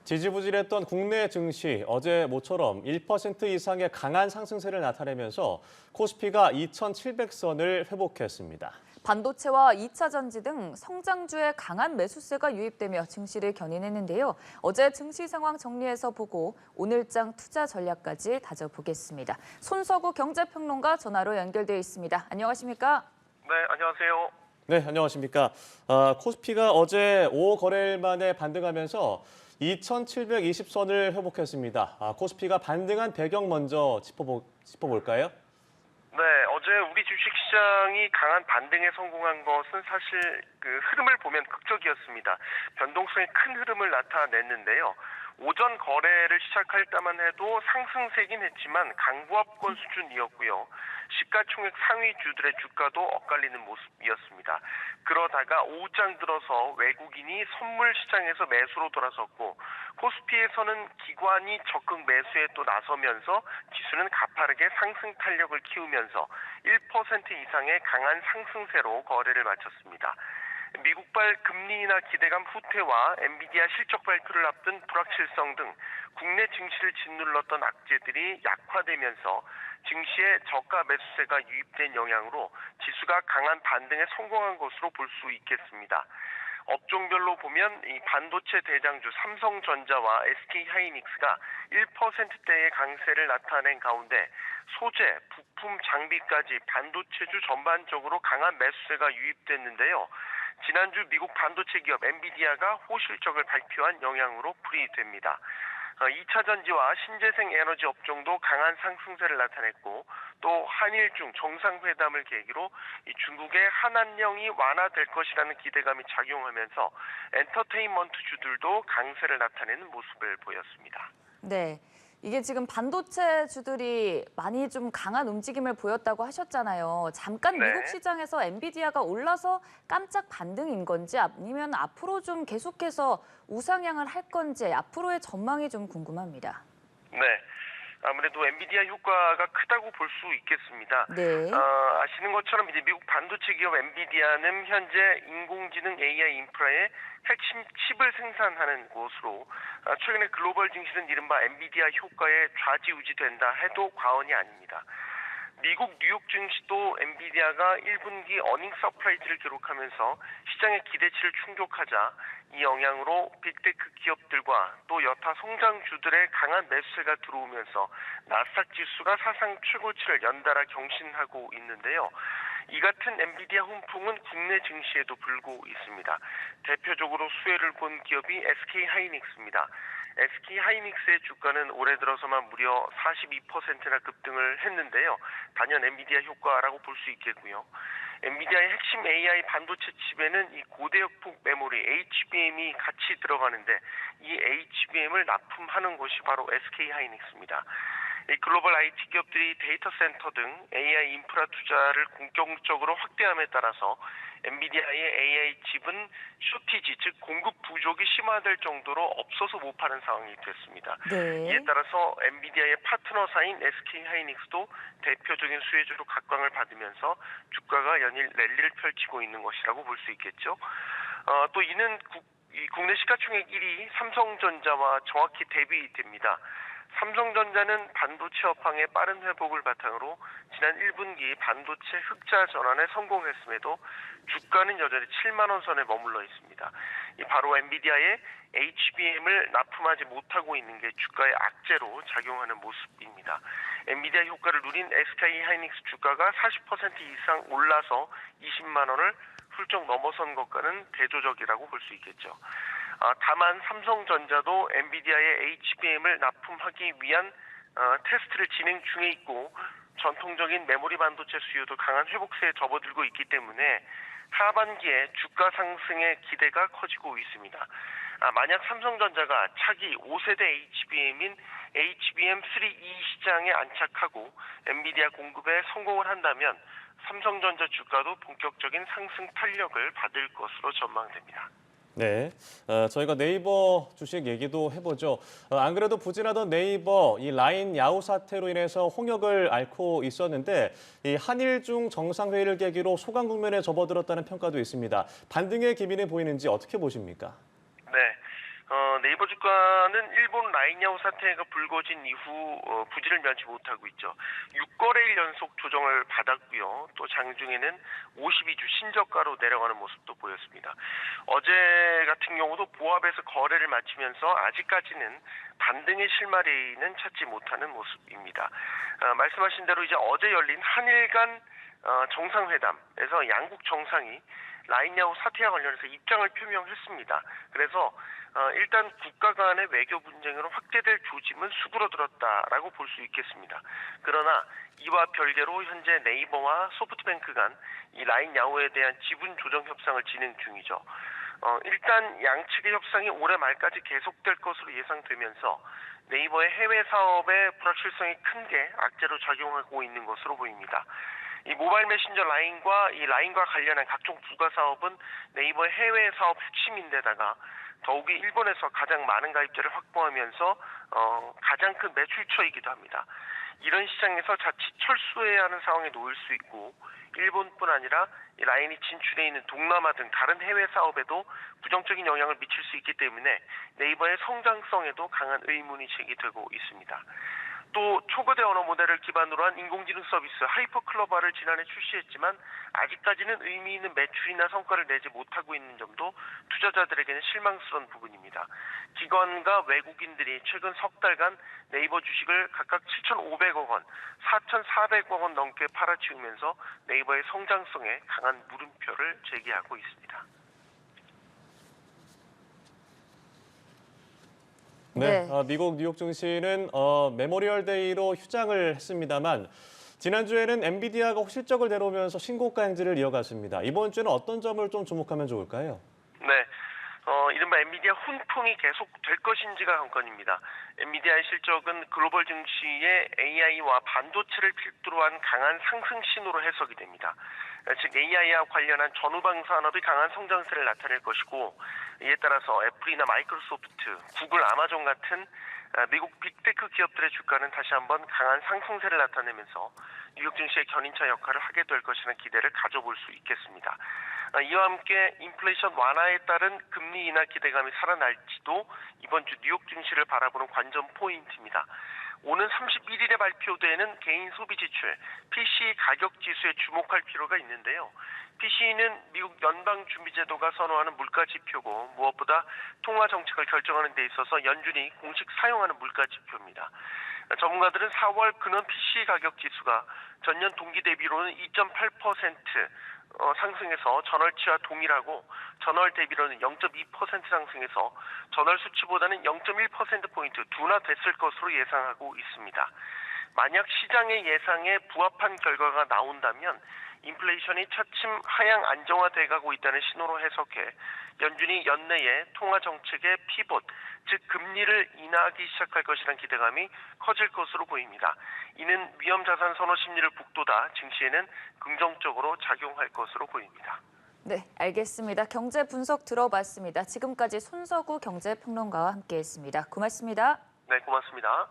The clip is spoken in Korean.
지지부진했던 국내 증시 어제 모처럼 1% 이상의 강한 상승세를 나타내면서 코스피가 2,700선을 회복했습니다. 반도체와 2차 전지 등 성장주의 강한 매수세가 유입되며 증시를 견인했는데요. 어제 증시 상황 정리해서 보고 오늘장 투자 전략까지 다져보겠습니다. 손석우 경제평론가 전화로 연결되어 있습니다. 안녕하십니까? 네, 안녕하세요. 네, 안녕하십니까. 코스피가 어제 5거래일 만에 반등하면서 2,720선을 회복했습니다. 코스피가 반등한 배경 먼저 짚어볼까요? 네, 어제 우리 주식시장이 강한 반등에 성공한 것은 사실 그 흐름을 보면 극적이었습니다. 변동성이 큰 흐름을 나타냈는데요. 오전 거래를 시작할 때만 해도 상승세긴 했지만 강보합권 수준이었고요. 시가총액 상위주들의 주가도 엇갈리는 모습이었습니다. 그러다가 오후장 들어서 외국인이 선물 시장에서 매수로 돌아섰고 코스피에서는 기관이 적극 매수에 또 나서면서 지수는 가파르게 상승 탄력을 키우면서 1% 이상의 강한 상승세로 거래를 마쳤습니다. 미국발 금리 인하 기대감 후퇴와 엔비디아 실적 발표를 앞둔 불확실성 등 국내 증시를 짓눌렀던 악재들이 약화되면서 증시에 저가 매수세가 유입된 영향으로 지수가 강한 반등에 성공한 것으로 볼 수 있겠습니다. 업종별로 보면 이 반도체 대장주 삼성전자와 SK하이닉스가 1%대의 강세를 나타낸 가운데 소재, 부품, 장비까지 반도체주 전반적으로 강한 매수세가 유입됐는데요. 지난주 미국 반도체 기업 엔비디아가 호실적을 발표한 영향으로 풀이됩니다. 2차 전지와 신재생 에너지 업종도 강한 상승세를 나타냈고 또 한일중 정상회담을 계기로 중국의 한한령이 완화될 것이라는 기대감이 작용하면서 엔터테인먼트주들도 강세를 나타내는 모습을 보였습니다. 네. 이게 지금 반도체주들이 많이 좀 강한 움직임을 보였다고 하셨잖아요. 잠깐 네. 미국 시장에서 엔비디아가 올라서 깜짝 반등인 건지 아니면 앞으로 좀 계속해서 우상향을 할 건지 앞으로의 전망이 좀 궁금합니다. 네. 아무래도 엔비디아 효과가 크다고 볼 수 있겠습니다. 네. 아시는 것처럼 이제 미국 반도체 기업 엔비디아는 현재 인공지능 AI 인프라의 핵심 칩을 생산하는 곳으로 최근에 글로벌 증시는 이른바 엔비디아 효과에 좌지우지된다 해도 과언이 아닙니다. 미국 뉴욕 증시도 엔비디아가 1분기 어닝 서프라이즈를 기록하면서 시장의 기대치를 충족하자 이 영향으로 빅테크 기업들과 또 여타 성장주들의 강한 매수세가 들어오면서 나스닥 지수가 사상 최고치를 연달아 경신하고 있는데요. 이 같은 엔비디아 훈풍은 국내 증시에도 불고 있습니다. 대표적으로 수혜를 본 기업이 SK하이닉스입니다. SK하이닉스의 주가는 올해 들어서만 무려 42%나 급등을 했는데요. 단연 엔비디아 효과라고 볼 수 있겠고요. 엔비디아의 핵심 AI 반도체 칩에는 이 고대역폭 메모리 HBM이 같이 들어가는데 이 HBM을 납품하는 것이 바로 SK하이닉스입니다. 이 글로벌 IT 기업들이 데이터 센터 등 AI 인프라 투자를 본격적으로 확대함에 따라서 엔비디아의 AI 칩은 쇼티지, 즉 공급 부족이 심화될 정도로 없어서 못 파는 상황이 됐습니다. 네. 이에 따라서 엔비디아의 파트너사인 SK하이닉스도 대표적인 수혜주로 각광을 받으면서 주가가 연일 랠리를 펼치고 있는 것이라고 볼 수 있겠죠. 또 이는 국내 시가총액 1위 삼성전자와 정확히 대비됩니다. 삼성전자는 반도체 업황의 빠른 회복을 바탕으로 지난 1분기 반도체 흑자 전환에 성공했음에도 주가는 여전히 7만 원 선에 머물러 있습니다. 바로 엔비디아의 HBM을 납품하지 못하고 있는 게 주가의 악재로 작용하는 모습입니다. 엔비디아 효과를 누린 SK하이닉스 주가가 40% 이상 올라서 20만 원을 훌쩍 넘어선 것과는 대조적이라고 볼 수 있겠죠. 다만 삼성전자도 엔비디아의 HBM을 납품하기 위한 테스트를 진행 중에 있고 전통적인 메모리 반도체 수요도 강한 회복세에 접어들고 있기 때문에 하반기에 주가 상승의 기대가 커지고 있습니다. 만약 삼성전자가 차기 5세대 HBM인 HBM3E 시장에 안착하고 엔비디아 공급에 성공을 한다면 삼성전자 주가도 본격적인 상승 탄력을 받을 것으로 전망됩니다. 네, 저희가 네이버 주식 얘기도 해보죠. 안 그래도 부진하던 네이버 이 라인 야후 사태로 인해서 홍역을 앓고 있었는데 이 한일중 정상회의를 계기로 소강 국면에 접어들었다는 평가도 있습니다. 반등의 기미는 보이는지 어떻게 보십니까? 네. 네이버 주가는 일본 라인야후 사태가 불거진 이후 부진을 면치 못하고 있죠. 6거래일 연속 조정을 받았고요. 또 장중에는 52주 신저가로 내려가는 모습도 보였습니다. 어제 같은 경우도 보합에서 거래를 마치면서 아직까지는 반등의 실마리는 찾지 못하는 모습입니다. 말씀하신 대로 이제 어제 열린 한일 간 정상회담에서 양국 정상이 라인야후 사태와 관련해서 입장을 표명했습니다. 그래서 일단 국가 간의 외교 분쟁으로 확대될 조짐은 수그러들었다라고 볼 수 있겠습니다. 그러나 이와 별개로 현재 네이버와 소프트뱅크 간 이 라인야후에 대한 지분 조정 협상을 진행 중이죠. 일단 양측의 협상이 올해 말까지 계속될 것으로 예상되면서 네이버의 해외 사업의 불확실성이 큰 게 악재로 작용하고 있는 것으로 보입니다. 이 모바일 메신저 라인과 관련한 각종 부가 사업은 네이버의 해외 사업 핵심인데다가 더욱이 일본에서 가장 많은 가입자를 확보하면서 가장 큰 매출처이기도 합니다. 이런 시장에서 자칫 철수해야 하는 상황에 놓일 수 있고 일본뿐 아니라 이 라인이 진출해 있는 동남아 등 다른 해외 사업에도 부정적인 영향을 미칠 수 있기 때문에 네이버의 성장성에도 강한 의문이 제기되고 있습니다. 또 초거대 언어 모델을 기반으로 한 인공지능 서비스 하이퍼클로바를 지난해 출시했지만 아직까지는 의미 있는 매출이나 성과를 내지 못하고 있는 점도 투자자들에게는 실망스러운 부분입니다. 기관과 외국인들이 최근 석 달간 네이버 주식을 각각 7,500억 원, 4,400억 원 넘게 팔아치우면서 네이버의 성장성에 강한 물음표를 제기하고 있습니다. 네, 네. 미국 뉴욕 증시는 메모리얼 데이로 휴장을 했습니다만 지난주에는 엔비디아가 실적을 내놓으면서 신고가 행진을 이어갔습니다. 이번 주에는 어떤 점을 좀 주목하면 좋을까요? 네. 이른바 엔비디아 훈풍이 계속 될 것인지가 관건입니다. 엔비디아의 실적은 글로벌 증시의 AI와 반도체를 필두로 한 강한 상승 신호로 해석이 됩니다. 즉 AI와 관련한 전후방 산업이 강한 성장세를 나타낼 것이고 이에 따라서 애플이나 마이크로소프트, 구글, 아마존 같은 미국 빅테크 기업들의 주가는 다시 한번 강한 상승세를 나타내면서 뉴욕 증시의 견인차 역할을 하게 될 것이라는 기대를 가져볼 수 있겠습니다. 이와 함께 인플레이션 완화에 따른 금리 인하 기대감이 살아날지도 이번 주 뉴욕 증시를 바라보는 관전 포인트입니다. 오는 31일에 발표되는 개인 소비 지출 PCE 가격 지수에 주목할 필요가 있는데요. PCE는 미국 연방준비제도가 선호하는 물가 지표고 무엇보다 통화 정책을 결정하는 데 있어서 연준이 공식 사용하는 물가 지표입니다. 전문가들은 4월 근원 PCE 가격 지수가 전년 동기 대비로는 2.8% 상승해서 전월치와 동일하고 전월 대비로는 0.2% 상승해서 전월 수치보다는 0.1%포인트 둔화됐을 것으로 예상하고 있습니다. 만약 시장의 예상에 부합한 결과가 나온다면 인플레이션이 차츰 하향 안정화돼가고 있다는 신호로 해석해 연준이 연내에 통화 정책의 피봇, 즉 금리를 인하하기 시작할 것이라는 기대감이 커질 것으로 보입니다. 이는 위험 자산 선호 심리를 북돋아 증시에는 긍정적으로 작용할 것으로 보입니다. 네, 알겠습니다. 경제 분석 들어봤습니다. 지금까지 손석우 경제평론가와 함께했습니다. 고맙습니다. 네, 고맙습니다.